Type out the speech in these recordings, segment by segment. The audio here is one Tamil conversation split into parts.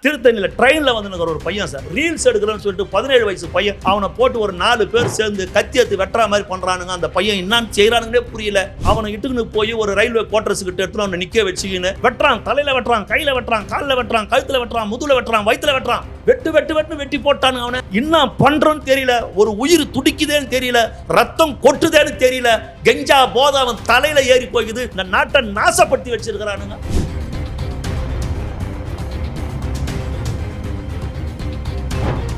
திருத்தணியில் ட்ரெயினில் வந்து ஒரு பையன் சார் ரீல்ஸ் எடுக்கிறேன்னு சொல்லிட்டு 17 வயசு பையன் அவனை போட்டு ஒரு 4 பேர் சேர்ந்து கத்தி எடுத்து வெட்டுற மாதிரி பண்றானுங்க. அந்த பையன் என்னன்னு செய்யறானுங்கன்னே புரியல. அவனை இட்டுக்குன்னு போய் ஒரு ரயில்வே குவார்டர்ஸ் கிட்ட எடுத்து அவனை நிக்க வச்சுக்கின்னு வெட்டுறான். தலையில வெட்டுறான், கையில வெட்டுறான், காலில் வெட்டுறான், கழுத்துல வெட்டுறான், முதுகுல வெட்டுறான், வயிற்றுல வெட்டுறான். வெட்டு வெட்டி போட்டானுங்க. அவனை என்ன பண்றோன்னு தெரியல. ஒரு உயிர் துடிக்குதேன்னு தெரியல, ரத்தம் கொட்டுதேன்னு தெரியல. கெஞ்சா போத அவன் தலையில ஏறி போகுது. இந்த நாட்டை நாசப்படுத்தி வச்சிருக்கிறானுங்க.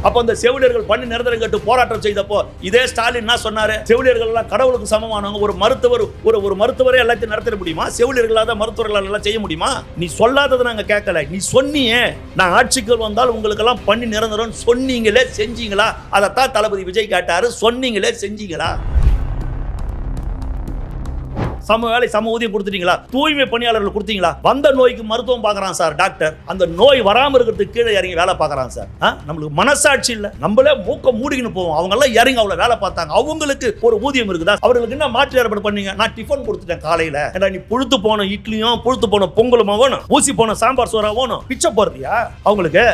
அப்போ அந்த செவிலியர்கள் பண்ணி நிரந்தரம் கேட்டு போராட்டம் செய்தப்போ இதே ஸ்டாலின் என்ன சொன்னாரு? செவிலியர்கள் எல்லாம் கடவுளுக்கு சமமானவங்க. ஒரு மருத்துவர் ஒரு மருத்துவரே எல்லாத்தையும் நடத்த முடியுமா? செவிலியர்களாக மருத்துவர்களால் எல்லாம் செய்ய முடியுமா? நீ சொல்லாததை நாங்க கேட்கல. நீ சொன்னியே நான் ஆட்சிக்கு வந்தால் உங்களுக்கு எல்லாம் பண்ணி நிரந்தரம் சொன்னீங்களே, செஞ்சீங்களா? அதைத்தான் தளபதி விஜய் கேட்டாரு. சொன்னீங்களே, செஞ்சீங்களா? சம வேலை சம ஊதியம் கொடுத்துட்டீங்களா? தூய்மை பணியாளர்கள் கொடுத்தீங்களா? வந்த நோய்க்கு மருத்துவம் பார்க்கறான் சார் டாக்டர். அந்த நோய் வராம இருக்கிறதுக்கு கீழே இறங்கி வேலை பார்க்கறான் சார். நம்மளுக்கு மனசாட்சி இல்ல. நம்மளே மூக்க மூடிக்கின்னு போவோம். அவங்க எல்லாம் இறங்கி அவ்வளவு வேலை பார்த்தாங்க. அவங்களுக்கு ஒரு ஊதியம் இருக்குதா? அவர்களுக்கு என்ன மாற்று ஏற்பாடு பண்ணீங்க? நான் டிஃபன் கொடுத்துட்டேன் காலையில. ஏன்னா நீ புழுத்து போன இட்லியும் புழுத்து போன பொங்கலும் வேணும், ஊசி போன சாம்பார் சோறா வேணும். பிச்சை போடுறியா அவங்களுக்கு?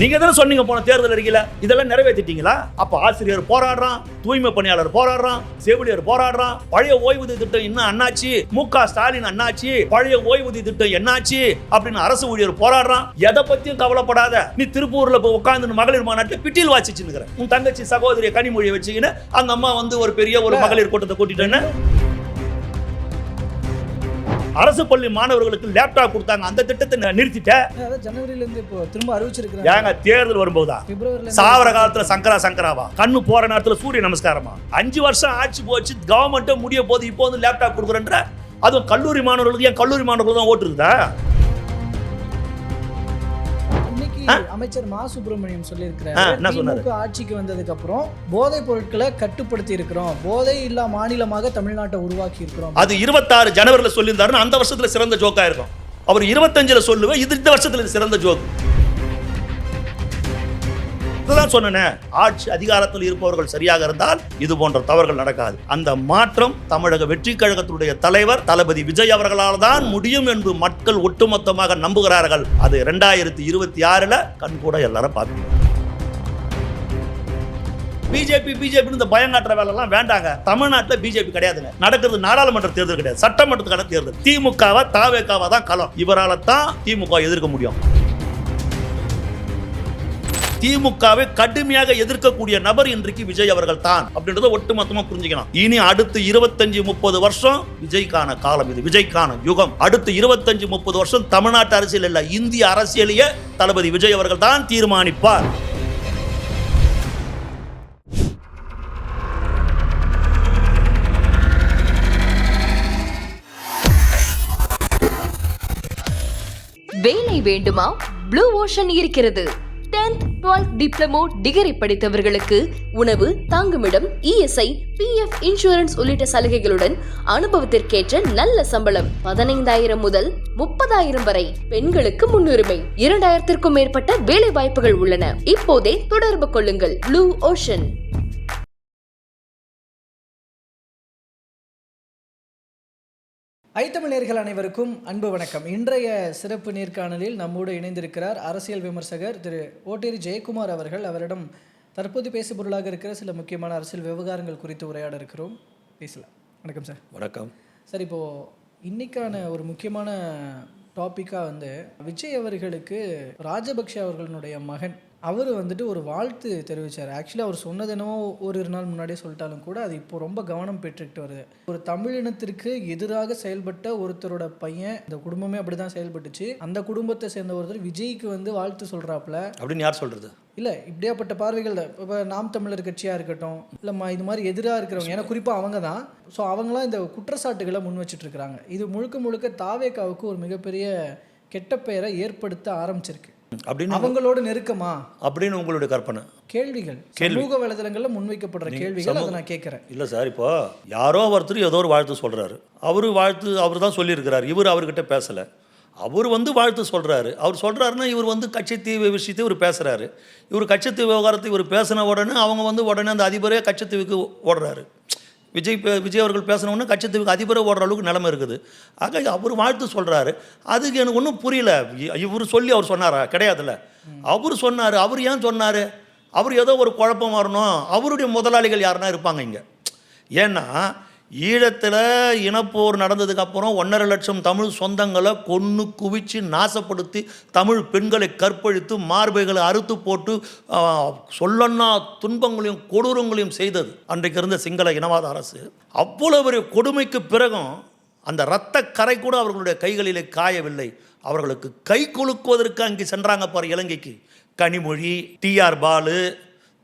நீங்க தானே சொன்னீங்க போன தேர்தல் அறிக்கையில இதெல்லாம் நிறைவேற்றிட்டீங்களா? அப்ப ஆசிரியர் போராடுறான், தூய்மை பணியாளர் போராடுறான், செவிலியர் போராடுறான். பழைய ஓய்வூதிய திட்டம் இன்னும் அண்ணாச்சி, மு.க. ஸ்டாலின் அண்ணாச்சி, பழைய ஓய்வூதிய திட்டம் என்னாச்சு அப்படின்னு அரசு ஊழியர் போராடுறான். எதை பத்தியும் கவலைப்படாத. நீ திருப்பூர்ல போய் உட்கார்ந்து மகளிர் மாநாட்டில் பிட்டில் வாசிச்சுன்னு உன் தங்கச்சி சகோதரிய கனிமொழியை வச்சுக்கின்னு அந்த அம்மா வந்து ஒரு பெரிய ஒரு மகளிர் கூட்டத்தை கூட்டிட்டேன்னு அரசு பள்ளி மாணவர்களுக்கு லேப்டாப் கொடுத்தாங்க. அந்த திட்டத்தை நிறுத்திட்ட. ஜனவரியில இருந்து இப்போ திரும்ப அறிவிச்சிருக்காங்க. ஏங்க தேர்தல் வரும்போதா? சாவர காலத்துல சங்கராவா? கண்ணு போற நேரத்துல சூரிய நமஸ்காரமா? 5 வருஷம் ஆட்சி போச்சு, கவர்மெண்ட் முடிய போது இப்போ வந்து லேப்டாப் கொடுக்குறேன்ற. அதுவும் கல்லூரி மாணவர்களுக்கு. ஏன் கல்லூரி மாணவர்கள் தான் ஓட்டு இருக்குதா? அமைச்சர் மா சுப்பிரமணியம் சொல்லியிருக்கிறார், திமுக ஆட்சிக்கு வந்ததுக்கு அப்புறம் போதைப் பொருட்களை கட்டுப்படுத்தி இருக்கிறோம், போதை இல்லா மாநிலமாக தமிழ்நாட்டை உருவாக்கி இருக்கிறோம். அது 26 ஜனவரியில் சொல்லியிருந்தாருன்னு அந்த வருஷத்துல சிறந்த ஜோக்கா இருக்கும். அவர் 25 சொல்லுவேன், இது இந்த வருஷத்துல சிறந்த ஜோக். சொன்ன ஆட்சி அதிகாரத்தில் இருப்பவர்கள் சரியாக இருந்தால் இது போன்ற தவறுகள் நடக்காது. அந்த மாற்றம் தமிழக வெற்றி கழகத்துடைய தலைவர் தளபதி விஜய் அவர்களால் தான் முடியும் என்று மக்கள் ஒட்டுமொத்தமாக நம்புகிறார்கள். அது 2026 கண்கூட எல்லாரும் பார்ப்பீங்க. பிஜேபி இந்த பயங்காட்டுற வேலை எல்லாம் வேண்டாங்க. தமிழ்நாட்டில் பிஜேபி கிடையாதுங்க. நடக்கிறது நாடாளுமன்ற தேர்தல் கிடையாது, சட்டமன்றத்துக்கான தேர்தல். திமுகவா தாவேகாவா தான் களம். இவரால் தான் திமுக எதிர்க்க முடியும். திமுகவை கடுமையாக எதிர்க்கக்கூடிய நபர் இன்றைக்கு விஜய் அவர்கள் தான் அப்படின்றத ஒட்டுமொத்தமா புரிஞ்சுக்கணும். இனி அடுத்து 25-30 வருஷம் விஜய்க்கான காலம். இது விஜய்க்கான யுகம். அடுத்து 25-30 வருஷம் தமிழ்நாட்டு அரசியல் இல்ல, இந்திய அரசியலையே தளபதி விஜய் அவர்கள் தான் தீர்மானிப்பார். வேலை வேண்டுமா? ப்ளூ ஓஷன் இருக்கிறது. 10th 12th டிப்ளமோ டிகிரி படித்தவர்களுக்கு உணவு, தங்குமிடம், இஎஸ்ஐ, பிஎஃப் இன்சூரன்ஸ் உள்ளிட்ட சலுகைகளுடன் அனுபவத்திற்கேற்ற நல்ல சம்பளம் 15,000 முதல் 30,000 வரை. பெண்களுக்கு முன்னுரிமை. 2,000க்கும் மேற்பட்ட வேலை வாய்ப்புகள் உள்ளன. இப்போதே தொடர்பு கொள்ளுங்கள். Blue ocean. ஐத்தமிழர்கள் அனைவருக்கும் அன்பு வணக்கம். இன்றைய சிறப்பு நேர்காணலில் நம்மோடு இணைந்திருக்கிறார் அரசியல் விமர்சகர் திரு ஓட்டேரி ஜெயக்குமார் அவர்கள். அவரிடம் தற்போது பேசுபொருளாக இருக்கிற சில முக்கியமான அரசியல் விவகாரங்கள் குறித்து உரையாட இருக்கிறோம். பேசலாம். வணக்கம் சார். வணக்கம் சார். இப்போது இன்னைக்கான ஒரு முக்கியமான டாப்பிக்காக வந்து விஜய் அவர்களுக்கு ராஜபக்ஷ அவர்களுடைய மகன் அவர் வந்துட்டு ஒரு வாழ்த்து தெரிவித்தார். ஆக்சுவலி அவர் சொன்னது என்னவோ ஒரு நாள் முன்னாடியே சொல்லிட்டாலும் கூட அது இப்போ ரொம்ப கவனம் பெற்றுக்கிட்டு வருது. ஒரு தமிழினத்திற்கு எதிராக செயல்பட்ட ஒருத்தரோட பையன், இந்த குடும்பமே அப்படி தான் செயல்பட்டுச்சு. அந்த குடும்பத்தை சேர்ந்த ஒருத்தர் விஜய்க்கு வந்து வாழ்த்து சொல்கிறாப்புல அப்படின்னு யார் சொல்கிறது? இல்லை, இப்படியாப்பட்ட பார்வைகள் இப்போ நாம் தமிழர் கட்சியாக இருக்கட்டும், இல்லைம்மா இது மாதிரி எதிராக இருக்கிறவங்க, ஏன்னா குறிப்பாக அவங்க தான். ஸோ அவங்களாம் இந்த குற்றச்சாட்டுகளை முன் வச்சுட்ருக்கிறாங்க. இது முழுக்க தாவேகாவுக்கு ஒரு மிகப்பெரிய கெட்ட பெயரை ஏற்படுத்த ஆரம்பிச்சிருக்கு. அப்படின்னு அவங்களோட நெருக்கமா அப்படின்னு உங்களுடைய கற்பனை? கேள்விகள் சமூக வலைதளங்கள்ல முன்வைக்கப்படுற கேள்விகள், அதை நான் கேட்கிறேன். இல்ல சார், இப்போ யாரோ ஒருத்தர் ஏதோ ஒரு வாழ்த்து சொல்றாரு. அவர் தான் சொல்லியிருக்கிறார். இவர் அவர்கிட்ட பேசல. அவர் வந்து வாழ்த்து சொல்றாரு. அவர் சொல்றாருன்னா இவர் வந்து கச்சத்தீவு விஷயத்தை இவர் பேசுறாரு. இவர் கச்சத்தீவு விவகாரத்தை இவர் பேசின உடனே அவங்க வந்து உடனே அந்த அதிபரே கச்சத்தீவுக்கு ஓடுறாரு. விஜய் அவர்கள் பேசினோன்னு கட்சித்துக்கு அதிபரை ஓடுற அளவுக்கு நிலைமை இருக்குது. ஆக அவர் வாழ்த்து சொல்கிறாரு. அதுக்கு எனக்கு ஒன்றும் புரியல. இவர் சொல்லி அவர் சொன்னாரா? கிடையாதுல்ல. அவர் சொன்னார். அவர் ஏன் சொன்னார்? அவர் ஏதோ ஒரு குழப்பம் வரணும். அவருடைய முதலாளிகள் யாருன்னா இருப்பாங்க இங்கே. ஏன்னா ஈழத்தில் இனப்போர் நடந்ததுக்கப்புறம் 1.5 லட்சம் தமிழ் சொந்தங்களை கொன்று குவிச்சு நாசப்படுத்தி தமிழ் பெண்களை கற்பழித்து மார்பைகளை அறுத்து போட்டு சொல்லன்னா துன்பங்களையும் கொடூரங்களையும் செய்தது அன்றைக்கு இருந்த சிங்கள இனவாத அரசு. அவ்வளவு பெரிய கொடுமைக்கு பிறகும் அந்த இரத்த கரை கூட அவர்களுடைய கைகளிலே காயவில்லை. அவர்களுக்கு கை குலுக்குவதற்கு அங்கே சென்றாங்க பாரு இலங்கைக்கு. கனிமொழி, டிஆர் பாலு,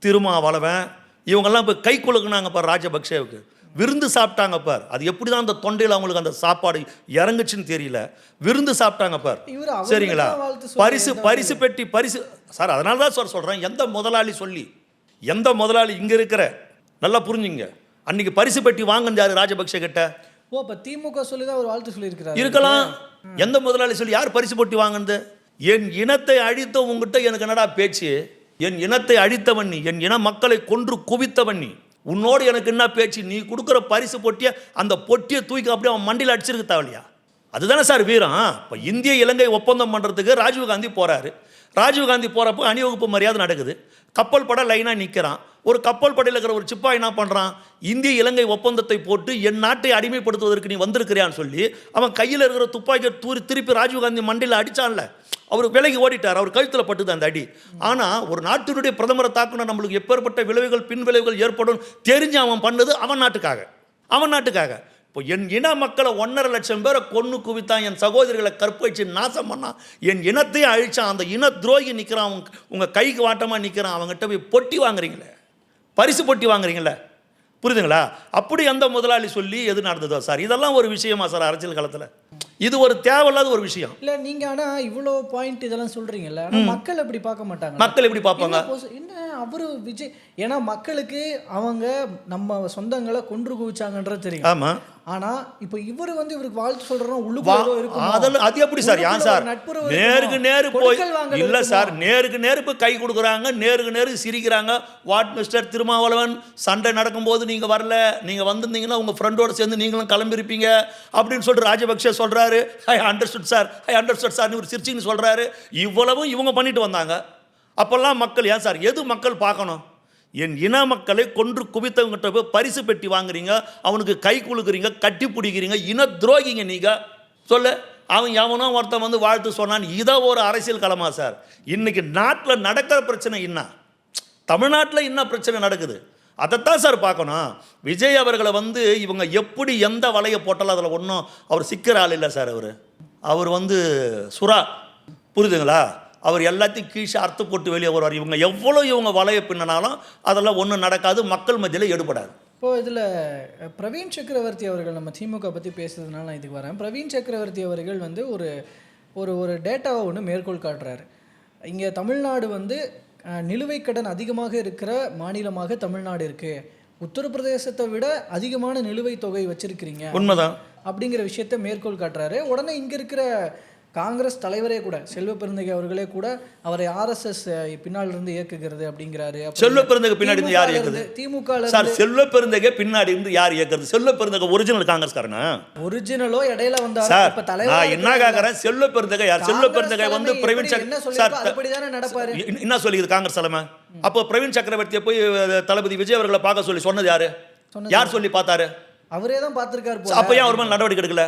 திருமாவளவன் இவங்கெல்லாம் இப்போ கை குலுக்குனாங்க பாரு ராஜபக்சேவுக்கு. விருந்து சாப்பிட்டாங்க பார். அது எப்படி தான் அந்த தொண்டையில் அவங்களுக்கு அந்த சாப்பாடு இறங்குச்சுன்னு தெரியல. விருந்து சாப்பிட்டாங்க பார். சரிங்களா? பரிசு பெட்டி சார். அதனால தான் சார் சொல்கிறேன், எந்த முதலாளி இங்கே இருக்கிற நல்லா புரிஞ்சுங்க, அன்னைக்கு பரிசு பெட்டி வாங்கினது யார் ராஜபக்சே கிட்ட? இப்போ திமுக சொல்லி தான் ஒரு வாழ்த்து சொல்லியிருக்கிறார். இருக்கலாம். எந்த முதலாளி சொல்லி யார் பரிசு பெட்டி வாங்கினது? என் இனத்தை அழித்த உங்ககிட்ட எனக்கு என்னடா பேச்சு? என் இனத்தை அழித்தவன் நீ, என் இன மக்களை கொன்று குவித்தவன் நீ. உன்னோடு எனக்கு என்ன பேச்சு? நீ கொடுக்குற பரிசு பொட்டியை அந்த பொட்டியை தூக்கி அப்படியே அவன் மண்டியில் அடிச்சிருக்க தேவையா? அதுதானே சார் வீரம். இப்போ இந்திய இலங்கை ஒப்பந்தம் பண்ணுறதுக்கு ராஜீவ்காந்தி போகிறாரு. ராஜீவ்காந்தி போகிறப்போ அணிவகுப்பு மரியாதை நடக்குது. கப்பல் படை லைனாக நிற்கிறான். ஒரு கப்பல் படையில் இருக்கிற ஒரு சிப்பாய் என்ன பண்ணுறான்? இந்திய இலங்கை ஒப்பந்தத்தை போட்டு என் நாட்டை அடிமைப்படுத்துவதற்கு நீ வந்திருக்கிறியான்னு சொல்லி அவன் கையில் இருக்கிற துப்பாக்கியை திருப்பி ராஜீவ்காந்தி மண்டியில் அடித்தான்ல. அவர் விலகி ஓடிட்டார். அவர் கழுத்தில் பட்டுது அந்த அடி. ஆனால் ஒரு நாட்டினுடைய பிரதமரை தாக்குனா நம்மளுக்கு எப்பேற்பட்ட விளைவுகள் பின் விளைவுகள் ஏற்படும் தெரிஞ்சு அவன் பண்ணது அவன் நாட்டுக்காக. இப்போ என் இன மக்களை 1.5 லட்சம் பேரை கொன்று குவித்தான். என் சகோதரிகளை கற்பழிச்சு நாசம் பண்ணான். என் இனத்தையும் அழிச்சான். அந்த இன துரோகி நிற்கிறான். உங்கள் கைக்கு வாட்டமாக நிற்கிறான். அவங்ககிட்ட போய் பொட்டி வாங்குறீங்களே, பரிசு பொட்டி வாங்குறீங்களே, புரியுதுங்களா? அப்படி அந்த முதலாளி சொல்லி எது நடந்ததோ சார்? இதெல்லாம் ஒரு விஷயமா சார் அரசியல் காலத்தில்? இது ஒரு தேவையில்லாத ஒரு விஷயம் இல்லை. நீங்கள் ஆனால் இவ்வளோ பாயிண்ட் இதெல்லாம் சொல்கிறீங்கல்ல, மக்கள் எப்படி பார்க்க மாட்டாங்க? மக்கள் எப்படி பார்ப்பாங்க? என்ன அவரு விஜய், ஏன்னா மக்களுக்கு அவங்க நம்ம சொந்தங்களை கொன்று குவிச்சாங்கன்றது தெரியும். ஆமாம். ஆனால் இப்போ இவருக்கு வாழ்த்து சொல்கிறோம் உள்ளுக்குள்ள அதெல்லாம் அது எப்படி சார்? ஏன் சார் நேருக்கு நேரு போய் இல்லை சார், நேருக்கு நேரு போய் கை கொடுக்குறாங்க, நேருக்கு நேரு சிரிக்கிறாங்க. வாட் மிஸ்டர் திருமாவளவன், சண்டை நடக்கும்போது நீங்கள் வரல, நீங்கள் வந்திருந்தீங்கன்னா உங்கள் ஃப்ரெண்டோடு சேர்ந்து நீங்களும் கிளம்பியிருப்பீங்க அப்படின்னு சொல்லிட்டு ராஜபக்சே சொல்கிறாரு. ஐ அண்டர்ஸ்டுட் சார் ஒரு சிரிச்சின்னு சொல்கிறாரு. இவ்வளவும் இவங்க பண்ணிட்டு வந்தாங்க. அப்போல்லாம் மக்கள் ஏன் சார் எது மக்கள் பார்க்கணும்? என் இன மக்களை கொன்று குவித்தவங்கிட்ட போய் பரிசு பெட்டி வாங்குறீங்க, அவனுக்கு கை குலுக்குறீங்க, கட்டி பிடிக்கிறீங்க, இன துரோகிங்க நீங்கள். சொல்ல அவன் எவனோ ஒருத்தன் வந்து வாழ்த்து சொன்னான். இதை ஒரு அரசியல் களமா சார்? இன்னைக்கு நாட்டில் நடக்கிற பிரச்சனை என்ன, தமிழ்நாட்டில் என்ன பிரச்சனை நடக்குது, அதைத்தான் சார் பார்க்கணும். விஜய் அவர்களை வந்து இவங்க எப்படி எந்த வலையை போட்டாலும் அதில் ஒன்றும் அவர் சிக்கிற ஆள் இல்லை சார். அவர் வந்து சுறா, புரியுதுங்களா? அவர் எல்லாத்தையும் கீழே அறுத்து போட்டு வெளியே வருவார். இவங்க வலையை பின்னனாலும் அதெல்லாம் ஒன்றும் நடக்காது, மக்கள் மத்தியில் எடுபடாது. இப்போது இதில் பிரவீன் சக்கரவர்த்தி அவர்கள், நம்ம திமுக பற்றி பேசுறதுனால நான் இதுக்கு வரேன். பிரவீன் சக்கரவர்த்தி அவர்கள் வந்து ஒரு டேட்டாவை ஒன்று மேற்கோள் காட்டுறாரு. இங்கே தமிழ்நாடு வந்து நிலுவைக் கடன் அதிகமாக இருக்கிற மாநிலமாக தமிழ்நாடு இருக்குது. உத்தரப்பிரதேசத்தை விட அதிகமான நிலுவைத் தொகை வச்சிருக்கிறீங்க, உண்மைதான் அப்படிங்கிற விஷயத்தை மேற்கோள் காட்டுறாரு. உடனே இங்கே இருக்கிற காங்கிரஸ் தலைவரே கூட, செல்வ பெருந்தகை அவர்களே கூட அவரை RSS பின்னால் இருந்து இயக்குகிறது அப்படிங்கிறாரு. செல்வ பெருந்தகை பின்னாடி இருந்து யார் இயக்குது? திமுக சார். செல்வ பெருந்தகை பின்னாடி இருந்து யார் இயக்குறது? செல்வ பெருந்தகை ஒரிஜினல் காங்கிரஸ்காரனா? ஒரிஜினலோ இடையில வந்தாரு. இப்ப தலைவர் நான் என்ன கேக்குறேன், செல்வ பெருந்தகை யார்? செல்வ பெருந்தகை வந்து பிரவீன் சார் அப்படிதானே நடப்பாரு. என்ன சொல்லிது காங்கிரஸ் தலைமை? அப்போ பிரவீன் சக்கரவர்த்தியை போய் தளபதி விஜய் அவர்களை பார்க்க சொல்லி சொன்னது யாரு? யார் சொல்லி பார்த்தாரு? அவரே தான் பார்த்திருக்காரு. அப்ப ஏன் அவர் மேல நடவடிக்கை எடுக்கல?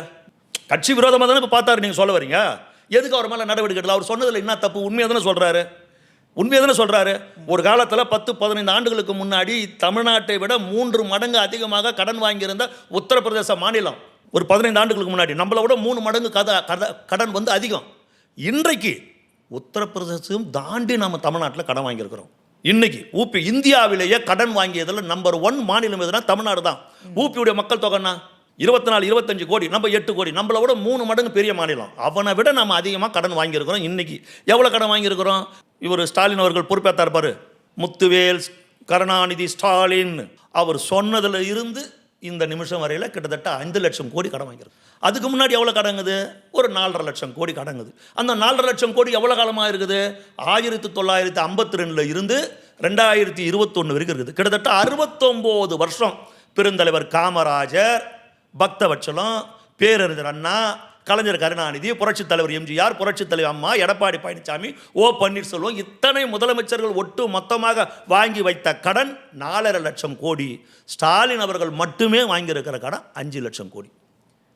கட்சி விரோதமாக தானே இப்போ பார்த்தாரு. நீங்கள் சொல்ல வரீங்க, எதுக்கு அவர் மேலே நடவடிக்கை எடுக்கல? அவர் சொன்னதில் என்ன தப்பு? உண்மையாக தானே சொல்கிறாரு. ஒரு காலத்தில் 10-15 ஆண்டுகளுக்கு முன்னாடி தமிழ்நாட்டை விட 3 மடங்கு அதிகமாக கடன் வாங்கியிருந்த உத்தரப்பிரதேச மாநிலம் ஒரு 15 ஆண்டுகளுக்கு முன்னாடி நம்மளை விட 3 மடங்கு கடன் வந்து அதிகம். இன்றைக்கு உத்தரப்பிரதேசம் தாண்டி நம்ம தமிழ்நாட்டில் கடன் வாங்கியிருக்கிறோம். இன்னைக்கு ஊபி இந்தியாவிலேயே கடன் வாங்கியதில் நம்பர் 1 மாநிலம் எதுனா தமிழ்நாடு தான். ஊபியுடைய மக்கள் தொகைன்னா 24-25 கோடி, நம்ம 8 கோடி, நம்மளை விட 3 மடங்கு பெரிய மாநிலம். அவனை விட நம்ம அதிகமாக கடன் வாங்கியிருக்கிறோம். இன்னைக்கு எவ்வளோ கடன் வாங்கியிருக்கிறோம்? இவர் ஸ்டாலின் அவர்கள் பொறுப்பேற்றார் பாரு, முத்துவேல் கருணாநிதி ஸ்டாலின், அவர் சொன்னதில் இருந்து இந்த நிமிஷம் வரையில் கிட்டத்தட்ட 5 லட்சம் கோடி கடன் வாங்கியிருக்கோம். அதுக்கு முன்னாடி எவ்வளோ கடங்குது? ஒரு 4.5 லட்சம் கோடி கடங்குது. அந்த 4.5 லட்சம் கோடி எவ்வளோ காலமாக இருக்குது? 1952 இருந்து 2021 வரைக்கும் இருக்குது. கிட்டத்தட்ட 69 வருஷம் பெருந்தலைவர் காமராஜர், பக்தவட்சலம், பேரறிஞர் அண்ணா, கலைஞர் கருணாநிதி, புரட்சித் தலைவர் எம்ஜிஆர், புரட்சித் தலைவர் அம்மா, எடப்பாடி பழனிசாமி, ஓ பன்னீர்செல்வம், இத்தனை முதலமைச்சர்கள் ஒட்டு மொத்தமாக வாங்கி வைத்த கடன் 4.5 லட்சம் கோடி. ஸ்டாலின் அவர்கள் மட்டுமே வாங்கியிருக்கிற கடன் 5 லட்சம் கோடி.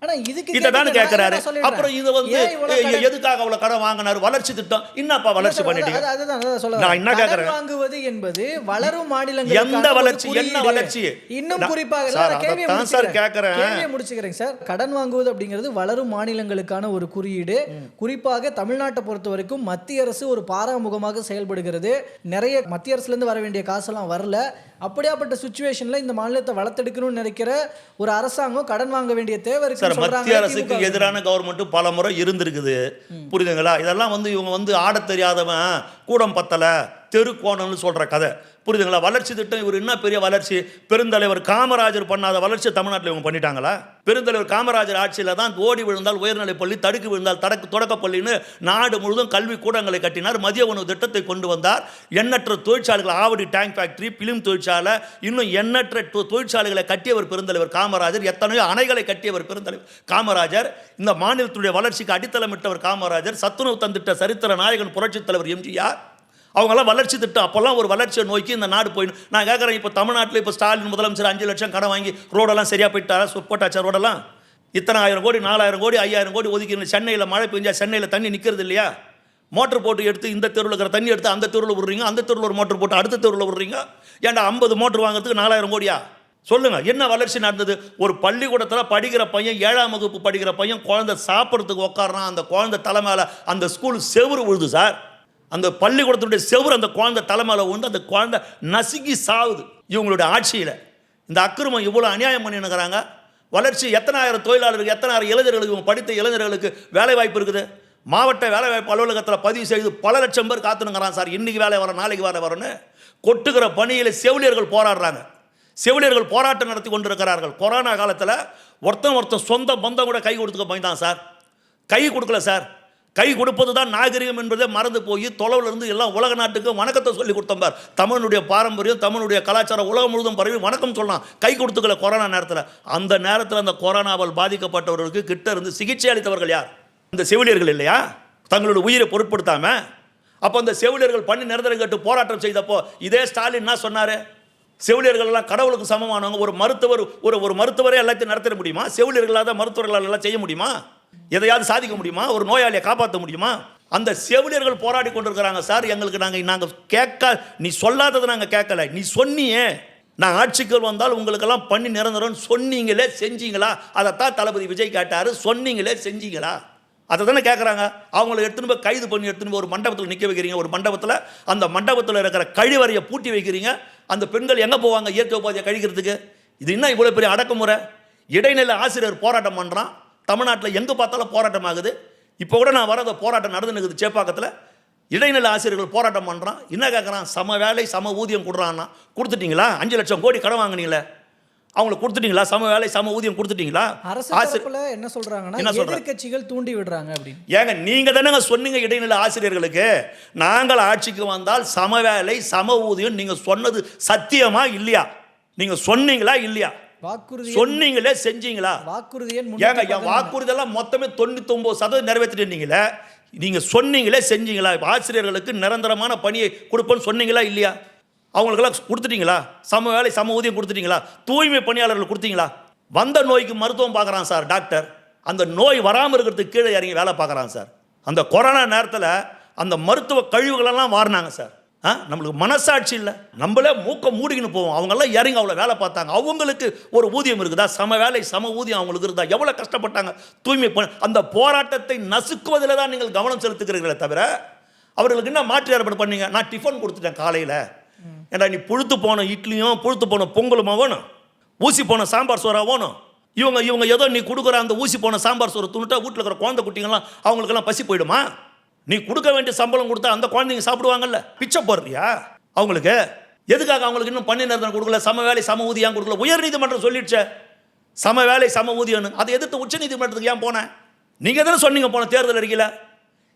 ஆனா இதுக்கு இதான் கேட்கிறாரு. நான் சொல்லிடுறேன். அப்புறம் இது வந்து ஏன் இவ்வளவு கடன்? எதுக்காக அவ்வளவு கடன் வாங்கினாரு? வளர்ச்சி திட்டம். என்னப்பா வளர்ச்சி பண்ணிட்டீங்க? அதுதான் சொல்ல நான் என்ன வரேன். கேட்கிறேன்? கடன் வாங்குவது என்பது வளரும் மாநிலங்களுக்கான எந்த ஒரு வளர்ச்சி? குறியீடு. என்ன வளர்ச்சி? இன்னும் குறிப்பாக சார், நான் கேள்வியை அதான் சார் கேட்கிறேன். கேள்வியை முடிச்சுக்கிறேன் சார். கடன் வாங்குவது அப்படிங்கிறது வளரும் மாநிலங்களுக்கான ஒரு குறியீடு. குறிப்பாக தமிழ்நாட்டை பொறுத்த வரைக்கும் மத்திய அரசு ஒரு பாராமுகமாக செயல்படுகிறது. நிறைய மத்திய அரசுல இருந்து வர வேண்டிய காசெல்லாம் வரல. அப்படியாப்பட்ட சிச்சுவேஷன்ல இந்த மாநிலத்தை வளர்த்தெடுக்கணும்னு நினைக்கிற ஒரு அரசாங்கம் கடன் வாங்க வேண்டிய தேவை இருக்கு. சார், மத்திய அரசுக்கு எதிரான கவர்மெண்ட் பல முறை இருந்திருக்குது. புரியுதுங்களா? இதெல்லாம் வந்து இவங்க வந்து ஆட தெரியாதவன் கூடம் பத்தல தெரு கோணம்னு சொல்ற கதை. புரியுதுங்களா? வளர்ச்சி திட்டம் இவர் என்ன பெரிய வளர்ச்சி? பெருந்தலைவர் காமராஜர் பண்ணாத வளர்ச்சி தமிழ்நாட்டில் இவங்க பண்ணிட்டாங்களா? பெருந்தலைவர் காமராஜர் ஆட்சியில் தான் ஓடி விழுந்தால் உயர்நிலை பள்ளி, தடுக்கு விழுந்தால் தொடக்கப்பள்ளின்னு நாடு முழுவதும் கல்வி கூடங்களை கட்டினார். மதிய உணவு திட்டத்தை கொண்டு வந்தார். எண்ணற்ற தொழிற்சாலைகள், ஆவடி டேங்க் ஃபேக்டரி, பிலிம் தொழிற்சாலை, இன்னும் எண்ணற்ற தொழிற்சாலைகளை கட்டியவர் பெருந்தலைவர் காமராஜர். எத்தனையோ அணைகளை கட்டியவர் பெருந்தலைவர் காமராஜர். இந்த மாநிலத்துடைய வளர்ச்சிக்கு அடித்தளமிட்டவர் காமராஜர். சத்துணவு தந்திட்ட சரித்திர நாயகன் புரட்சித் தலைவர் எம்ஜிஆர். அவங்களாம் வளர்ச்சி திட்டம். அப்போல்லாம் ஒரு வளர்ச்சியை நோக்கி இந்த நாடு போயிடும். நான் கேட்குறேன், இப்போ தமிழ்நாட்டில் இப்போ ஸ்டாலின் முதலமைச்சர் 5 லட்சம் கடன் வாங்கி ரோடெல்லாம் சரியாக போயிட்டாரா? போட்டாச்சா ரோடெல்லாம்? இத்தனை 1000 கோடி, 4000 கோடி, 5000 கோடி ஒதுக்கி சென்னையில் மழை பெஞ்சா சென்னையில் தண்ணி நிற்கிறது இல்லையா? மோட்டர் போட்டு எடுத்து இந்த தெருவில் இருக்கிற தண்ணி எடுத்து அந்த தெருவில் விடுறீங்க, அந்த தெருவில் ஒரு மோட்டர் போட்டு அடுத்த தெருவில் விடுறீங்க. ஏன்டா 50 மோட்டர் வாங்குறதுக்கு 4000 கோடியா? சொல்லுங்க, என்ன வளர்ச்சி நடந்தது? ஒரு பள்ளிக்கூடத்தில் படிக்கிற பையன், 7ஆம் வகுப்பு படிக்கிற பையன் குழந்தை சாப்பிட்றதுக்கு உட்காரான், அந்த குழந்தை தலைமையில் அந்த ஸ்கூல் செவுறு விழுது சார். அந்த பள்ளிக்கூடத்துடைய செவுறு அந்த குழந்தை தலைமையில் விழுந்து அந்த குழந்தை நசுங்கி சாவுது. இவங்களுடைய ஆட்சியில் இந்த அக்கிரமம் இவ்வளோ அநியாயம் பண்ணினுக்கிறாங்க. வளர்ச்சி எத்தனை ஆயிரம் தொழிலாளர்களுக்கு, எத்தனை ஆயிரம் இளைஞர்களுக்கு, இவங்க படித்த இளைஞர்களுக்கு வேலை வாய்ப்பு இருக்குது. மாவட்ட வேலைவாய்ப்பு அலுவலகத்தில் பதிவு செய்து பல லட்சம் பேர் காத்துனுங்கிறான் சார். இன்னைக்கு வேலை வரும், நாளைக்கு வேலை வரும்னு கொட்டுகிற பணியில் செவிலியர்கள் போராடுறாங்க. செவிலியர்கள் போராட்டம் நடத்தி கொண்டிருக்கிறார்கள். கொரோனா காலத்தில் ஒருத்தன் சொந்த பந்தம் கூட கை கொடுத்துக்க பயந்தான் சார். கை கொடுக்கல சார். கை கொடுப்பது தான் நாகரிகம் என்பதை மறந்து போய் தொலைவில் இருந்து எல்லாம் உலக நாட்டுக்கு வணக்கத்தை சொல்லி கொடுத்தம்பார். தமிழனுடைய பாரம்பரியம், தமிழனுடைய கலாச்சாரம் உலகம் முழுவதும் பரவி வணக்கம் சொல்லலாம். கை கொடுத்துக்கல கொரோனா நேரத்தில். அந்த நேரத்தில் அந்த கொரோனாவால் பாதிக்கப்பட்டவர்களுக்கு கிட்ட இருந்து சிகிச்சை அளித்தவர்கள் யார்? இந்த செவிலியர்கள் இல்லையா? தங்களுடைய உயிரை பொருட்படுத்தாம. அப்போ அந்த செவிலியர்கள் பண்ணி நிரந்தரம் கேட்டு போராட்டம் செய்தப்போ இதே ஸ்டாலின் என்ன சொன்னார்? செவிலியர்கள் எல்லாம் கடவுளுக்கு சமமானவங்க. ஒரு மருத்துவரே எல்லாத்தையும் நடத்த முடியுமா? செவிலியர்களாக மருத்துவர்களால் எல்லாம் செய்ய முடியுமா? எதையாவது சாதிக்க முடியுமா? ஒரு நோயாளியை காப்பாற்ற முடியுமா? அந்த செவிலியர்கள் போராடி கொண்டிருக்கிறாங்க சார். எங்களுக்கு நாங்கள் கேட்க, நீ சொல்லாததை நாங்கள் கேட்கல. நீ சொன்னியே, நான் ஆட்சிக்கு வந்தால் உங்களுக்கெல்லாம் பண்ணி நிரந்தரம் சொன்னீங்களே, செஞ்சீங்களா? அதைத்தான் தளபதி விஜய் கேட்டார். சொன்னீங்களே, செஞ்சீங்களா? அதை தானே கேட்குறாங்க. அவங்கள எடுத்துன்னு போய் கைது பண்ணி எடுத்துன்னு போய் ஒரு மண்டபத்தில் நிற்க வைக்கிறீங்க. ஒரு மண்டபத்தில், அந்த மண்டபத்தில் இருக்கிற கழிவறையை பூட்டி வைக்கிறீங்க. அந்த பெண்கள் எங்கே போவாங்க இயற்கை உபாதியை கழிக்கிறதுக்கு? இது என்ன இவ்வளோ பெரிய அடக்குமுறை? இடைநிலை ஆசிரியர் போராட்டம் பண்ணுறான். தமிழ்நாட்டில் எங்கே பார்த்தாலும் போராட்டம் ஆகுது. இப்போ கூட நான் வர போராட்டம் நடந்துனுக்குது சேப்பாக்கத்தில். இடைநிலை ஆசிரியர்கள் போராட்டம் பண்ணுறான். என்ன கேட்குறான்? சம வேலை சம ஊதியம் கொடுறான்னா. கொடுத்துட்டீங்களா? 5 லட்சம் கோடி கடன் வாங்கினீங்களே, அவங்களை கொடுத்துட்டீங்களா? சம வேலை சம ஊதியம் கொடுத்துட்டீங்களா? என்ன சொல்றாங்கன்னா, எதிர்க்கட்சிகள் தூண்டி விடுறாங்க அப்படின்னு. ஏங்க, நீங்க தானே சொன்னீங்க இடைநிலை ஆசிரியர்களுக்கு நாங்கள் ஆட்சிக்கு வந்தால் சம வேலை சம ஊதியம். நீங்க சொன்னது சத்தியமா இல்லையா? நீங்க சொன்னீங்களா இல்லையா? சொன்னீங்களே, செஞ்சீங்களா? ஏங்க, என் வாக்குறுதியெல்லாம் மொத்தமே 99% நிறைவேற்றிட்டீங்களே. நீங்க சொன்னீங்களே, செஞ்சீங்களா? ஆசிரியர்களுக்கு நிரந்தரமான பணியை கொடுப்போன்னு சொன்னீங்களா இல்லையா? அவங்களுக்கெல்லாம் கொடுத்துட்டீங்களா? சம வேலை சம ஊதியம் கொடுத்துட்டீங்களா? தூய்மை பணியாளர்கள் கொடுத்தீங்களா? வந்த நோய்க்கு மருத்துவம் பார்க்குறான் சார் டாக்டர். அந்த நோய் வராமல் இருக்கிறதுக்கு கீழே இறங்கி வேலை பார்க்குறான் சார். அந்த கொரோனா நேரத்தில் அந்த மருத்துவ கழிவுகளெல்லாம் வாரினாங்க சார். நம்மளுக்கு மனசாட்சி இல்லை. நம்மளே மூக்க மூடிக்கின்னு போவோம். அவங்கெல்லாம் இறங்கி அவ்வளோ வேலை பார்த்தாங்க. அவங்களுக்கு ஒரு ஊதியம் இருக்குதா? சம வேலை சம ஊதியம் அவங்களுக்கு இருக்குதா? எவ்வளோ கஷ்டப்பட்டாங்க தூய்மை அந்த போராட்டத்தை நசுக்குவதில் தான் நீங்கள் கவனம் செலுத்துக்கிறீங்களே தவிர அவர்களுக்கு என்ன மாற்று ஏற்பாடு பண்ணீங்க? நான் டிஃபன் கொடுத்துட்டேன் காலையில். ஏன்னா நீ புழுத்து போன இட்லியும் புழுத்து போன பொங்கலுமா வேணும், ஊசி போன சாம்பார் சோறா வேணும். இவங்க ஏதோ நீ கொடுக்குற அந்த ஊசி போன சாம்பார் சோறு துணுட்டா வீட்டில் இருக்கிற குழந்தை குட்டிங்கெல்லாம் அவங்களுக்கெல்லாம் பசி போயிடுமா? நீ கொடுக்க வேண்டிய சம்பளம் கொடுத்தா அந்த குழந்தைங்க சாப்பிடுவாங்கல்ல? பிச்சை போடுறியா அவங்களுக்கு? எதுக்காக அவங்களுக்கு இன்னும் பண்ணி நிரந்தரம் கொடுக்கல? சம வேலை சம ஊதியம் கொடுக்கல. உயர்நீதிமன்றம் சொல்லிடுச்சே சம வேலை சம ஊதியம்னு. அதை எதிர்த்து உச்ச நீதிமன்றத்துக்கு ஏன் போனேன்? நீங்கள் தானே சொன்னீங்க போன தேர்தல் அறிக்கையில்.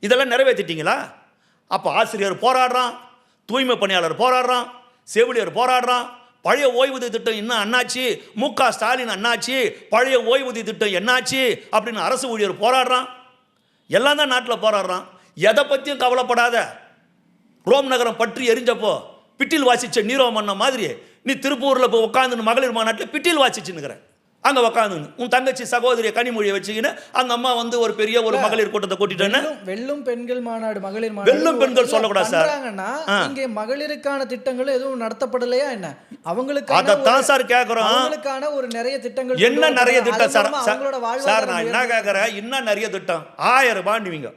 இதெல்லாம் நிறைவேற்றிட்டீங்களா? அப்போ ஆசிரியர் போராடுறான், தூய்மை பணியாளர் போராடுறான், செவிலியர் போராடுறான், பழைய ஓய்வூதிய திட்டம் இன்னும் அண்ணாச்சி, மு.க. ஸ்டாலின் அண்ணாச்சி, பழைய ஓய்வூதிய திட்டம் என்னாச்சு அப்படின்னு அரசு ஊழியர் போராடுறான். எல்லாம் தான் நாட்டில் போராடுறான். எதை பற்றியும் கவலைப்படாத. ரோம் நகரம் பற்றி எரிஞ்சப்போ பிட்டில் வாசிச்ச நீரோ மன்ன மாதிரி நீ திருப்பூரில் போய் உட்காந்துன்னு மகளிர் மாநாட்டில் பிட்டில் வாசிச்சுன்னுக்கிற. அங்கே உட்காந்துன்னு உன் தங்கச்சி சகோதரிய கனிமொழியை வச்சுக்கின்னு அந்த அம்மா வந்து ஒரு பெரிய ஒரு மகளிர் கூட்டத்தை கூட்டிட்டேன்னு வெல்லும் பெண்கள் மாநாடு, மகளிர் மாநாடு, வெல்லும் பெண்கள் சொல்லக்கூடாது சார். இங்கே மகளிருக்கான திட்டங்கள் எதுவும் நடத்தப்படலையா என்ன? அவங்களுக்கு அதைத்தான் சார் கேட்குறோம். அவங்களுக்கான ஒரு நிறைய திட்டங்கள் என்ன நிறைய திட்டம் சார்? சார் நான் என்ன கேட்குறேன், இன்னும் நிறைய திட்டம் 1000 ரூபாய்னுவீங்க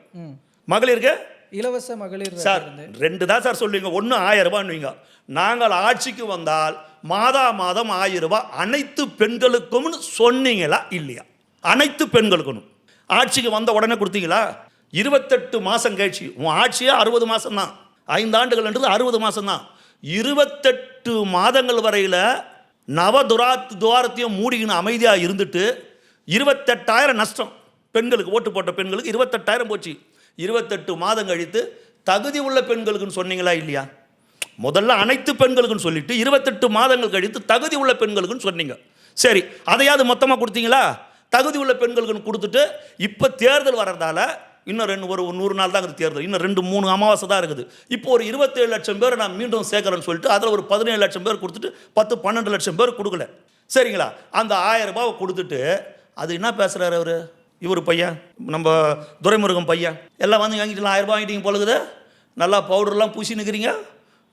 மகளிருக்கு இலவச மகளிர் சார். 2 தான் சார் சொல்லுவீங்க. ஒன்று 1000 ரூபாய்னுவீங்க. நாங்கள் ஆட்சிக்கு வந்தால் மாதம் 1000 ரூபாய் அனைத்து பெண்களுக்கும் சொன்னீங்களா இல்லையா? அனைத்து பெண்களுக்கும் ஆட்சிக்கு வந்த உடனே கொடுத்தீங்களா? 28 மாதம் கழிச்சு உன் ஆட்சியே 60 மாதம் தான். 5 ஆண்டுகள்ன்றது 60 மாதம் தான். 28 மாதங்கள் வரையில் துவாரத்தையும் மூடிக்கின்னு அமைதியாக இருந்துட்டு 28,000 நஷ்டம் பெண்களுக்கு. ஓட்டு போட்ட பெண்களுக்கு 28,000 போச்சு. 28 மாதம் கழித்து தகுதி உள்ள பெண்களுக்குன்னு சொன்னீங்களா இல்லையா? முதல்ல அனைத்து பெண்களுக்குன்னு சொல்லிட்டு 28 மாதங்கள் கழித்து தகுதி உள்ள பெண்களுக்குன்னு சொன்னீங்க. சரி, அதையாவது மொத்தமாக கொடுத்தீங்களா? தகுதி உள்ள பெண்களுக்குன்னு கொடுத்துட்டு இப்போ தேர்தல் வர்றதால இன்னும் ஒரு 100 நாள் தான் இருக்குது தேர்தல். இன்னும் 2-3 அமாவாசை தான் இருக்குது. இப்போ ஒரு 27 லட்சம் பேர் நான் மீண்டும் சேர்க்குறேன்னு சொல்லிட்டு அதில் ஒரு 17 லட்சம் பேர் கொடுத்துட்டு 10-12 லட்சம் பேர் கொடுக்கல. சரிங்களா? அந்த 1000 ரூபாவை கொடுத்துட்டு அது என்ன பேசுகிறாரு அவர்? இவர் பையன், நம்ம துரைமுருகன் பையன், எல்லாம் வந்து வாங்கிட்டு 1000 ரூபாய் வாங்கிட்டீங்க போலுக்குது. நல்லா பவுடர்லாம் பூசி நிற்கிறீங்க,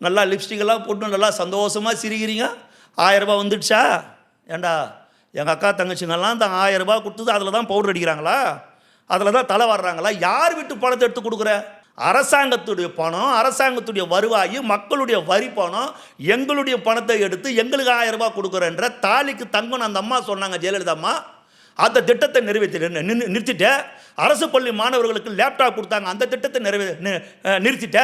நல்லா லிப்ஸ்டிக்கெல்லாம் போட்டு நல்லா சந்தோஷமாக சிரிக்கிறீங்க. 1000 ரூபாய் வந்துடுச்சா? ஏண்டா எங்கள் அக்கா தங்கச்சிங்கெல்லாம் தான் 1000 ரூபாய் கொடுத்தது அதில் தான் பவுடர் அடிக்கிறாங்களா? அதில் தான் தலை வர்றாங்களா? யார் வீட்டு பணத்தை எடுத்து கொடுக்குற? அரசாங்கத்துடைய பணம், அரசாங்கத்துடைய வருவாய், மக்களுடைய வரி பணம், எங்களுடைய பணத்தை எடுத்து எங்களுக்கு 1000 ரூபாய் கொடுக்குறேன்ற தாலிக்கு தங்கன்னு அந்த அம்மா சொன்னாங்க, ஜெயலலிதா அம்மா. அந்த திட்டத்தை நிறுத்திட்ட. அரசு பள்ளி மாணவர்களுக்கு லேப்டாப் கொடுத்தாங்க, அந்த திட்டத்தை நிறுத்திட்ட.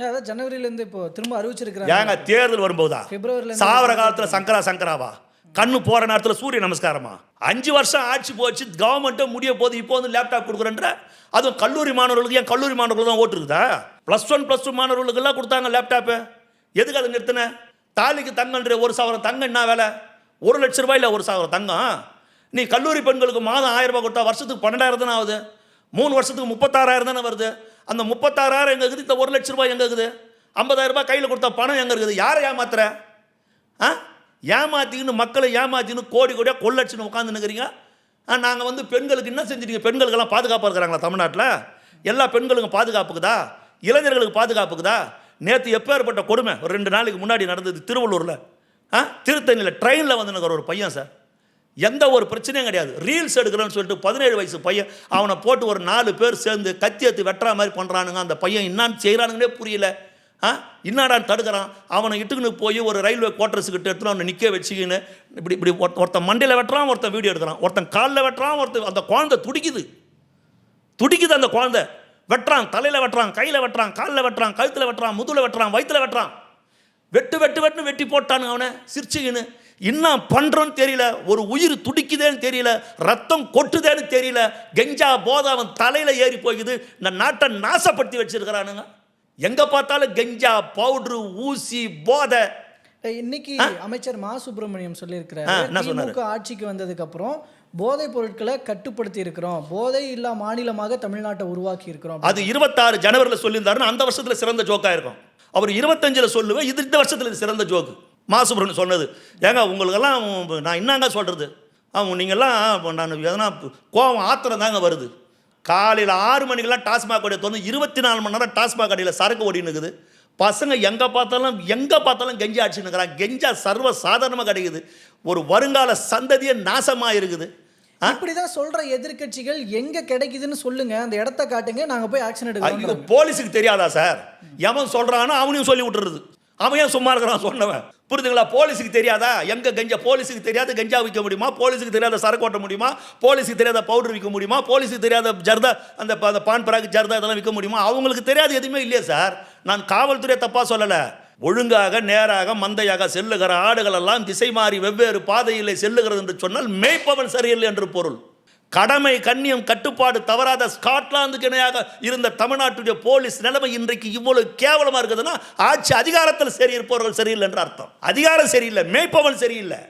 அதான் ஜனவரியிலேருந்து இப்போ திரும்ப அறிவிச்சிருக்கிறாங்க. ஏங்க தேர்தல் வரும்போதா? பிப்ரவரியில் சாவர காலத்தில் சங்கராவா? கண்ணு போகிற நேரத்தில் சூரிய நமஸ்காரமா? 5 வருஷம் ஆட்சி போச்சு, கவர்மெண்ட்டை முடிய போது இப்போ வந்து லேப்டாப் கொடுக்குறேன்ற. அதுவும் கல்லூரி மாணவர்களுக்கு. ஏன் கல்லூரி மாணவர்கள் தான் ஓட்டு இருக்குதா? +1 +2 மாணவர்களுக்கெல்லாம் கொடுத்தாங்க லேப்டாப்பு. எதுக்கு அதை நிறுத்தின? தாலிக்கு தங்கன்ற 1 சவரம் தங்கம் என்ன வேலை? 1 லட்ச ரூபாயில் 1 சவரம் தங்கம். நீ கல்லூரி பெண்களுக்கு மாதம் 1000 ரூபாய் கொடுத்தா வருஷத்துக்கு 12,000 தானே ஆகுது. 3 வருஷத்துக்கு 36,000 தானே வருது. அந்த 36,000 எங்கே இருக்குது? இந்த 1 லட்ச ரூபாய் எங்கே இருக்குது? 50,000 ரூபாய் கையில் கொடுத்தா பணம் எங்கே இருக்குது? யாரை ஏமாத்துற? ஏமாத்தின்னு மக்களை ஏமாத்தின்னு கோடியாக கொள்ளடிச்சுன்னு உட்காந்து நிற்கிறீங்க. நாங்கள் வந்து பெண்களுக்கு என்ன செஞ்சுட்டீங்க? பெண்களுக்கெல்லாம் பாதுகாப்பாக இருக்கிறாங்களா தமிழ்நாட்டில்? எல்லா பெண்களுக்கும் பாதுகாப்புக்குதா? இளைஞர்களுக்கு பாதுகாப்புக்குதா? நேற்று எப்பேற்பட்ட கொடுமை ஒரு 2 நாளைக்கு முன்னாடி நடந்தது திருவள்ளூரில். திருத்தணியில் ட்ரெயினில் வந்து ஒரு பையன் சார், எந்த ஒரு பிரச்சனையும் கிடையாது. ரீல்ஸ் எடுக்கிறேன்னு சொல்லிட்டு 17 வயசு பையன், அவனை போட்டு ஒரு 4 பேர் சேர்ந்து கத்தி எடுத்து வெட்டுற மாதிரி பண்ணுறானுங்க. அந்த பையன் என்னான்னு செய்கிறானுங்கன்னே புரியல. இன்னாடான்னு தடுக்கிறான். அவனை இட்டுக்குன்னு போய் ஒரு ரயில்வே குவார்ட்டர்ஸுக்கிட்ட எடுத்துன்னு அவனை நிற்க வச்சுக்கின்னு இப்படி ஒருத்தன் மண்டையில் வெட்டுறான், ஒருத்தன் வீடியோ எடுக்கிறான், ஒருத்தன் காலில் வெட்டுறான், ஒருத்தன் அந்த குழந்தை துடிக்குது அந்த குழந்தை. வெட்டுறான், தலையில் வெட்டுறான், கையில் வெட்டுறான், காலில் வெட்டுறான், கழுத்தில் வெட்டுறான், முதுகில் வெட்டுறான், வயிற்றில் வெட்டுறான். வெட்டுன்னு வெட்டி போட்டானுங்க அவனை சிரிச்சுக்கின்னு. என்ன பண்ணுறோன்னு தெரியல, ஒரு உயிர் துடிக்குதேன்னு தெரியல, ரத்தம் கொட்டுதேன்னு தெரியல. கெஞ்சா போதை அவன் தலையில் ஏறி போகுது. இந்த நாட்டை நாசப்படுத்தி வச்சிருக்கிறானுங்க. எங்கே பார்த்தாலும் கெஞ்சா, பவுட்ரு, ஊசி, போதை. இன்னைக்கு அமைச்சர் மா சுப்பிரமணியம் சொல்லியிருக்கிறாரு, திமுக ஆட்சிக்கு வந்ததுக்கு அப்புறம் போதைப் பொருட்களை கட்டுப்படுத்தி இருக்கிறோம், போதை இல்லா மாநிலமாக தமிழ்நாட்டை உருவாக்கி இருக்கிறோம். அது 26 ஜனவரியில் சொல்லியிருந்தாருன்னு அந்த வருஷத்தில் சிறந்த ஜோக்காக இருக்கும். அவர் 25 சொல்லுவேன், இது இந்த வருஷத்தில் சிறந்த ஜோக்கு மா சுப்பிரமணியம் சொன்னது. ஏங்க உங்களுக்கெல்லாம் நான் என்னங்க சொல்கிறது? நீங்கள்லாம் நான் எதனா கோவம் ஆத்திரம் தாங்க வருது. காலையில் 6 மணிக்கெல்லாம் டாஸ்மாக் கடையை திறந்து 24 மணி நேரம் டாஸ்மாக் கடையில் சரக்கு ஓடின்னு இருக்குது. பசங்க எங்கே பார்த்தாலும் கெஞ்சா அடிச்சுன்னு இருக்கிறாங்க. கெஞ்சா சர்வ சாதாரணமாக கிடைக்குது. ஒரு வருங்கால சந்ததியே நாசமாக இருக்குது. இப்படிதான் சொல்ற எதிர்க்கட்சிகள் எங்க கிடைக்குதுன்னு சொல்லுங்க, அந்த இடத்த காட்டுங்க, நாங்க போய் ஆக்ஷன் எடுக்கிறோம். இது போலீஸுக்கு தெரியாதா சார்? எவன் சொல்றானோ அவனையும் சொல்லி விட்டுறது. அவன் ஏன் சும்மா இருக்கிறான் சொன்னவன்? புரியுதுங்களா? போலீஸுக்கு தெரியாதா? எங்க கஞ்சா போலீஸுக்கு தெரியாத கஞ்சா விற்க முடியுமா? போலீஸுக்கு தெரியாத சரக்கு ஓட்ட முடியுமா? போலீஸுக்கு தெரியாத பவுடர் விற்க முடியுமா? போலீஸுக்கு தெரியாத ஜர்தா, அந்த பான் பராக் ஜர்தா இதெல்லாம் விற்க முடியுமா? அவங்களுக்கு தெரியாது எதுவுமே இல்லையே சார். நான் காவல்துறை தப்பாக சொல்லலை. ஒழுங்காக நேராக மந்தையாக செல்லுகிற ஆடுகள் எல்லாம் திசை மாறி வெவ்வேறு பாதையில் செல்லுகிறது என்று சொன்னால் மேய்ப்பவன் சரியில்லை என்று பொருள். கடமை கண்ணியம் கட்டுப்பாடு தவறாத ஸ்காட்லாந்துக்கு இணையாக இருந்த தமிழ்நாட்டுடைய போலீஸ் நிலைமை இன்றைக்கு இவ்வளவு கேவலமாக இருக்குதுன்னா ஆட்சி அதிகாரத்தில் சரி இருப்பவர்கள் சரியில்லை என்று அர்த்தம். அதிகாரம் சரியில்லை, மேய்ப்பவன் சரியில்லை,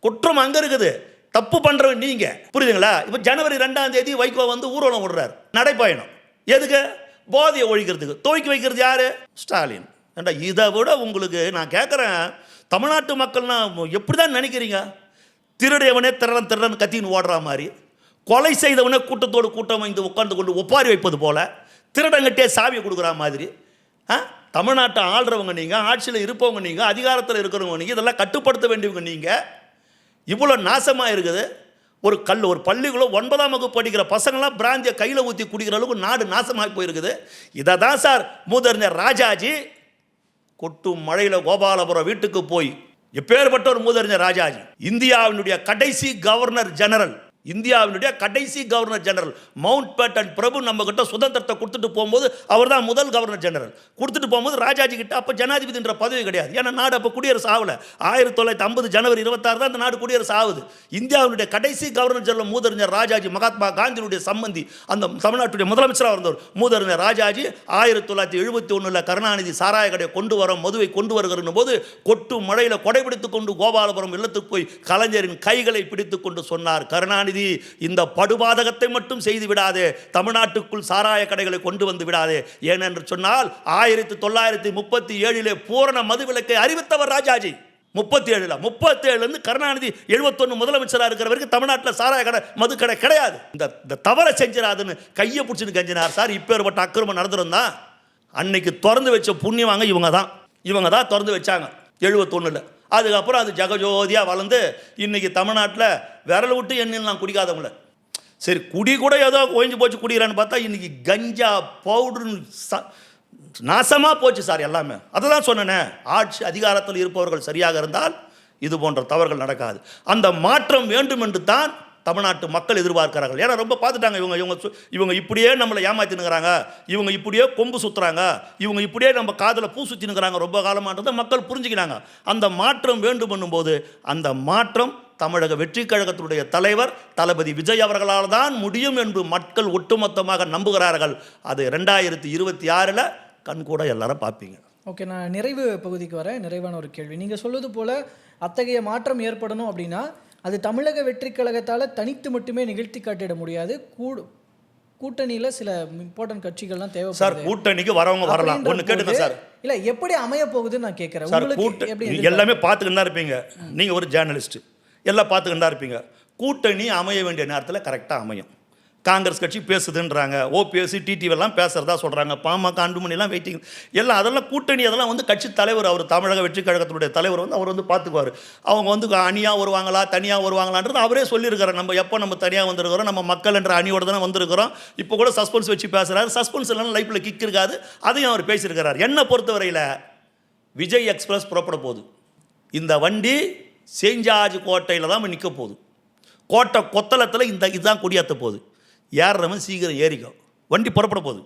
குற்றம் அங்கே இருக்குது, தப்பு பண்ணுறவன் நீங்கள். புரியுதுங்களா? இப்போ ஜனவரி 2ஆம் தேதி வைகோ வந்து ஊர்வலம் விடுறாரு, நடைப்பயணம். எதுக்கு? போதையை ஒழிக்கிறதுக்கு. துவக்கி வைக்கிறது யாரு? ஸ்டாலின். ஏண்டா இதை விட உங்களுக்கு நான் கேட்குறேன், தமிழ்நாட்டு மக்கள்னா எப்படி தான் நினைக்கிறீங்க? திருடையவனே திருடன் கத்தின்னு ஓடுற மாதிரி, கொலை செய்தவனே கூட்டத்தோடு கூட்டம் வந்து உட்கார்ந்து கொண்டு ஒப்பாரி வைப்பது போல, திருடங்கிட்டே சாவியை கொடுக்குற மாதிரி. தமிழ்நாட்டை ஆள்றவங்க நீங்கள், ஆட்சியில் இருப்பவங்க நீங்கள், அதிகாரத்தில் இருக்கிறவங்க நீங்கள், இதெல்லாம் கட்டுப்படுத்த வேண்டியவங்க நீங்கள். இவ்வளோ நாசமாக இருக்குது. ஒரு பள்ளிக்குள்ளே 9ஆம் வகுப்பு படிக்கிற பசங்களாம் பிராந்தியை கையில் ஊற்றி குடிக்கிற அளவுக்கு நாடு நாசமாகி போயிருக்குது. இதை தான் சார் மூதறிஞர் ராஜாஜி கொட்டும் மழையில் கோபாலபுரம் வீட்டுக்கு போய், எப்பேற்பட்ட ஒரு மூதறிஞர் ராஜாஜி, இந்தியாவினுடைய கடைசி கவர்னர் ஜெனரல், மவுண்ட் பேட்டன் பிரபு நம்ம கிட்ட சுதந்திரத்தை கொடுத்துட்டு போகும்போது அவர் தான் முதல் கவர்னர் ஜெனரல். கொடுத்துட்டு போகும்போது ராஜாஜி கிட்ட அப்போ ஜனாதிபதின்ற பதவி கிடையாது. ஏன்னா நாடு அப்போ குடியரசு ஆகலை. 1950 ஜனவரி 26 தான் அந்த நாடு குடியரசு ஆகுது. இந்தியாவினுடைய கடைசி கவர்னர் ஜெனரல் மூதறிஞர் ராஜாஜி, மகாத்மா காந்தியினுடைய சம்பந்தி, அந்த தமிழ்நாட்டுடைய முதலமைச்சராக இருந்தவர் மூதறிஞர் ராஜாஜி. 1971 கருணாநிதி சாராய கடையை கொண்டு வர, மதுவை கொண்டு வருகிற போது கொட்டு மழையில் கொடைபிடித்துக் கொண்டு கோபாலபுரம் இல்லத்துக்கு போய் கலைஞரின் கைகளை பிடித்துக் கொண்டு சொன்னார், கருணாநிதி, இந்த படுபாதகத்தை மட்டும் செய்து விடாதே, தமிழ்நாட்டுக்குள் சாராய கடைகளை கொண்டு வந்து விடாதே. ஏனென்று சொன்னால் 1937 பூரண மதுவிலக்கை அறிவித்தவர் ராஜாஜி. 37 கருணாநிதி 71 முதலமைச்சராக இருக்கிற வரைக்கும் தமிழ்நாட்டில் சாராய கடை, மது கடை கிடையாது. இந்த தவறை செஞ்சிடாதுன்னு கையை பிடிச்சின்னு கஞ்சினார் சார். இப்பேற்பட்ட அக்கிரமம் நடந்திருந்தா அன்னைக்கு திறந்து வச்ச புண்ணியவாங்க இவங்க தான் திறந்து வச்சாங்க 71. அதுக்கப்புறம் அது ஜகஜோதியாக வளர்ந்து இன்னைக்கு தமிழ்நாட்டில் விரல் விட்டு எண்ணெல்லாம் குடிக்காதவங்கள, சரி குடி கூட ஏதோ ஓய்ஞ்சு போச்சு குடிக்கிறான்னு பார்த்தா இன்னைக்கு கஞ்சா பவுடர்னு நாசமாக போச்சு சார் எல்லாமே. அதை தான் சொன்னேனே, ஆட்சி அதிகாரத்தில் இருப்பவர்கள் சரியாக இருந்தால் இது போன்ற தவறுகள் நடக்காது. அந்த மாற்றம் வேண்டும் என்று தான் தமிழ்நாட்டு மக்கள் எதிர்பார்க்கிறார்கள். ஏன்னா ரொம்ப பார்த்துட்டாங்க, இவங்க இப்படியே நம்மளை ஏமாத்தினுங்கிறாங்க, இவங்க இப்படியே கொம்பு சுற்றுறாங்க, இவங்க இப்படியே நம்ம காதில் பூ சுற்றினுங்கிறாங்க ரொம்ப காலமானதை மக்கள் புரிஞ்சுக்கிறாங்க. அந்த மாற்றம் வேண்டும் என்னும்போது அந்த மாற்றம் தமிழக வெற்றி கழகத்தினுடைய தலைவர் தளபதி விஜய் அவர்களால் தான் முடியும் என்று மக்கள் ஒட்டுமொத்தமாக நம்புகிறார்கள். அது 2026 கண்கூட எல்லாரும் பார்ப்பீங்க. ஓகே, நான் நிறைவு பகுதிக்கு வரேன். நிறைவான ஒரு கேள்வி. நீங்கள் சொல்வது போல் அத்தகைய மாற்றம் ஏற்படணும் அப்படின்னா அது தமிழக வெற்றி கழகத்தால் தனித்து மட்டுமே நிகழ்த்தி காட்டிட முடியாது. கூட்டணியில் சில இம்பார்ட்டன்ட் கட்சிகள்லாம் தேவை சார். கூட்டணிக்கு வரவங்க வரலாம். ஒன்று கேட்டுங்க சார், இல்லை எப்படி அமைய போகுதுன்னு நான் கேட்குறேன். உங்களுக்கு எல்லாமே பார்த்துக்கிட்டு தான் இருப்பீங்க, நீங்கள் ஒரு ஜேர்னலிஸ்ட், எல்லாம் பார்த்துக்கிட்டு தான் இருப்பீங்க. கூட்டணி அமைய வேண்டிய நேரத்தில் கரெக்டாக அமையும். காங்கிரஸ் கட்சி பேசுதுன்றாங்க, ஓபிஎஸ்சி டிடிவெல்லாம் பேசுகிறதா சொல்கிறாங்க, பாமக அன்புமணிலாம் வெயிட்டிங் எல்லாம், அதெல்லாம் கூட்டணி, அதெல்லாம் வந்து கட்சி தலைவர், அவர் தமிழக வெற்றி கழகத்தினுடைய தலைவர் வந்து அவர் வந்து பார்த்துக்குவார். அவங்க வந்து அணியாக வருவாங்களா தனியாக வருவாங்களான்றது அவரே சொல்லியிருக்கிறார். நம்ம தனியாக வந்திருக்கிறோம், நம்ம மக்கள் என்ற அணியோடு தானே வந்திருக்கிறோம். இப்போ கூட சஸ்பென்ஸ் வச்சு பேசுகிறாரு. சஸ்பென்ஸ் எல்லாம் லைஃப்பில் கிக் இருக்காது, அதையும் அவர் பேசியிருக்கிறார். என்னை பொறுத்தவரையில் விஜய் எக்ஸ்பிரஸ் புறப்பட போகுது. இந்த வண்டி செஞ்சாஜ் கோட்டையில் தான் நிற்க போகுது. கோட்டை கொத்தளத்தில் இதுதான் கொடியாற்ற போகுது. ஏறுறவன் சீக்கிரம் ஏறிக்கோ, வண்டி புறப்பட போகுது.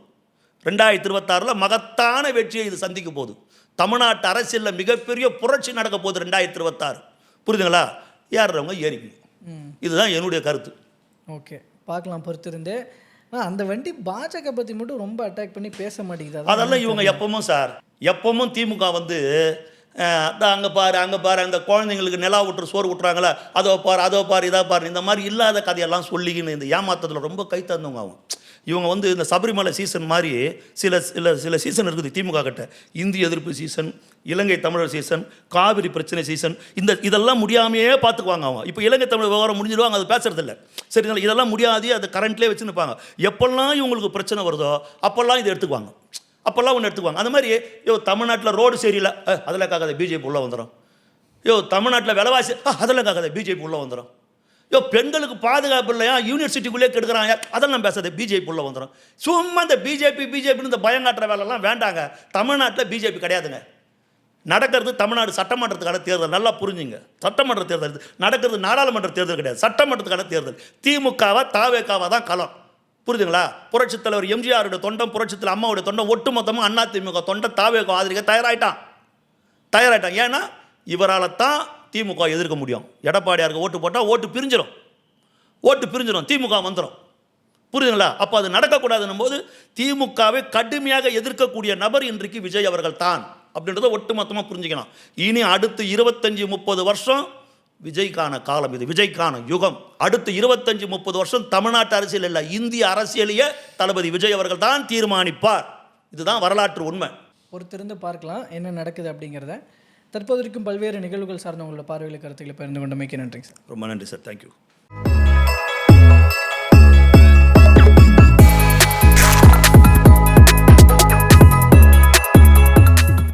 2026 மகத்தான வெற்றியை இது சந்திக்க போகுது. தமிழ்நாட்டு அரசியலில் மிகப்பெரிய புரட்சி நடக்க போகுது 2026. புரியுதுங்களா? ஏறுறவங்க ஏறிக்கணும், இதுதான் என்னுடைய கருத்து. ஓகே, பார்க்கலாம் பொறுத்திருந்து. அந்த வண்டி பாஜக பற்றி மட்டும் ரொம்ப அட்டாக் பண்ணி பேச மாட்டேங்குது. அதெல்லாம் இவங்க எப்பவும் திமுக வந்து அங்கே பாரு அந்த குழந்தைங்களுக்கு நிலா விட்டுரு சோறு விட்டுறாங்களா, அதோ பாரு இதை பாரு, இந்த மாதிரி இல்லாத கதையெல்லாம் சொல்லிக்கின்னு இந்த ஏமாத்தத்தில் ரொம்ப கை தந்தவங்க ஆகும். இவங்க வந்து இந்த சபரிமலை சீசன் மாதிரி சில சீசன் இருக்குது திமுக கிட்ட. இந்திய எதிர்ப்பு சீசன், இலங்கை தமிழர் சீசன், காவிரி பிரச்சனை சீசன், இதெல்லாம் முடியாமையே பார்த்துக்குவாங்க அவங்க. இப்போ இலங்கை தமிழர் விவகாரம் முடிஞ்சிடுவாங்க, அது பேசுறதில்ல. சரிங்களா? இதெல்லாம் முடியாதே, அதை கரண்ட்லேயே வச்சு நிற்பாங்க. எப்பெல்லாம் இவங்களுக்கு பிரச்சனை வருதோ அப்போல்லாம் இதை எடுத்துக்குவாங்க, அப்போல்லாம் ஒன்று எடுத்துக்குவாங்க. அந்த மாதிரி தமிழ்நாட்டில் ரோடு சரியில்லை, அதில் காக்காத பிஜேபி உள்ளே வந்துடும். தமிழ்நாட்டில் விலைவாசி, அதில் காக்காத பிஜேபி உள்ளே வந்துடும். பெண்களுக்கு பாதுகாப்பு இல்லையா, யூனிவர்சிட்டிக்குள்ளே கெடுக்கிறாங்க, அதெல்லாம் பேசாத பிஜேபி உள்ளே வந்துடும். சும்மா இந்த பிஜேபின்னு இந்த பயங்காட்டுற வேலைலாம் வேண்டாங்க. தமிழ்நாட்டில் பிஜேபி கிடையாதுங்க. நடக்கிறது தமிழ்நாடு சட்டமன்றத்துக்கான தேர்தல், நல்லா புரிஞ்சுங்க. சட்டமன்ற தேர்தல் நடக்கிறது, நாடாளுமன்ற தேர்தல் கிடையாது, சட்டமன்றத்துக்கான தேர்தல். திமுகவா தாவேகாவா தான் களம். புரியுதுங்களா? புரட்சித் தலைவர் எம்ஜிஆருடைய தொண்டம், புரட்சித்தில் அம்மாவுடைய தொண்டம், ஒட்டுமொத்தமாக அண்ணா திமுக தொண்டை தாவேகா ஆதரிக்க தயாராயிட்டான். ஏன்னா இவரால் தான் திமுக எதிர்க்க முடியும். எடப்பாடியாருக்கு ஓட்டு போட்டால் ஓட்டு பிரிஞ்சிடும். ஓட்டு பிரிஞ்சிடும், திமுக வந்துடும். புரியுதுங்களா? அப்போ அது நடக்கக்கூடாதுன்னும் போது திமுகவை கடுமையாக எதிர்க்கக்கூடிய நபர் இன்றைக்கு விஜய் அவர்கள் தான் அப்படின்றத ஒட்டுமொத்தமாக புரிஞ்சுக்கணும். இனி அடுத்து 25-30 வருஷம் விஜய்க்கான காலம், இது விஜய்க்கான யுகம். அடுத்து 25-30 வருஷம் தமிழ்நாட்டு அரசியல் இல்லை, இந்திய அரசியலையே தளபதி விஜய் அவர்கள் தான் தீர்மானிப்பார். இதுதான் வரலாற்று உண்மை. பொறுத்திருந்து பார்க்கலாம் என்ன நடக்குது அப்படிங்கிறத. தற்போது இருக்கும் பல்வேறு நிகழ்வுகள் சார்ந்த உங்களோட பார்வையில் கருத்துக்களை பகிர்ந்து கொண்டமைக்கு நன்றிங்க சார். ரொம்ப நன்றி சார். தேங்க்யூ.